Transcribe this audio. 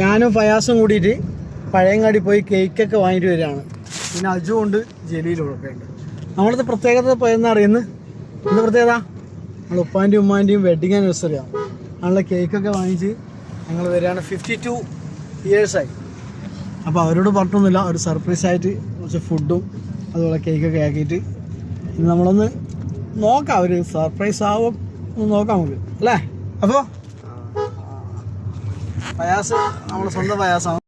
ഞാനും ഫയാസും കൂടിയിട്ട് പഴയങ്ങാടി പോയി കേക്കൊക്കെ വാങ്ങിയിട്ട് വരികയാണ്. പിന്നെ അജുണ്ട് ജലീലൊക്കെ ഉണ്ട്. നമ്മളത് പ്രത്യേകത പോയെന്ന് അറിയുന്നത് എന്താ പ്രത്യേകത? നമ്മൾ ഉപ്പാൻ്റെയും ഉമ്മാൻ്റെയും വെഡിങ് ആനിവേഴ്സറിയാണ്. നമ്മളെ കേക്കൊക്കെ വാങ്ങിച്ച് ഞങ്ങൾ വരികയാണ്. 52 ഇയേഴ്സായി. അപ്പോൾ അവരോട് പറഞ്ഞൊന്നുമില്ല, ഒരു സർപ്രൈസായിട്ട് കുറച്ച് ഫുഡും അതുപോലെ കേക്കൊക്കെ ആക്കിയിട്ട് ഇന്ന് നമ്മളൊന്ന് നോക്കാം, ഒരു സർപ്രൈസ് ആവും ഒന്ന് നോക്കാം നമുക്ക് അല്ലേ. അപ്പോൾ പയാസ് നമ്മുടെ സ്വന്തം പയാസാണ്.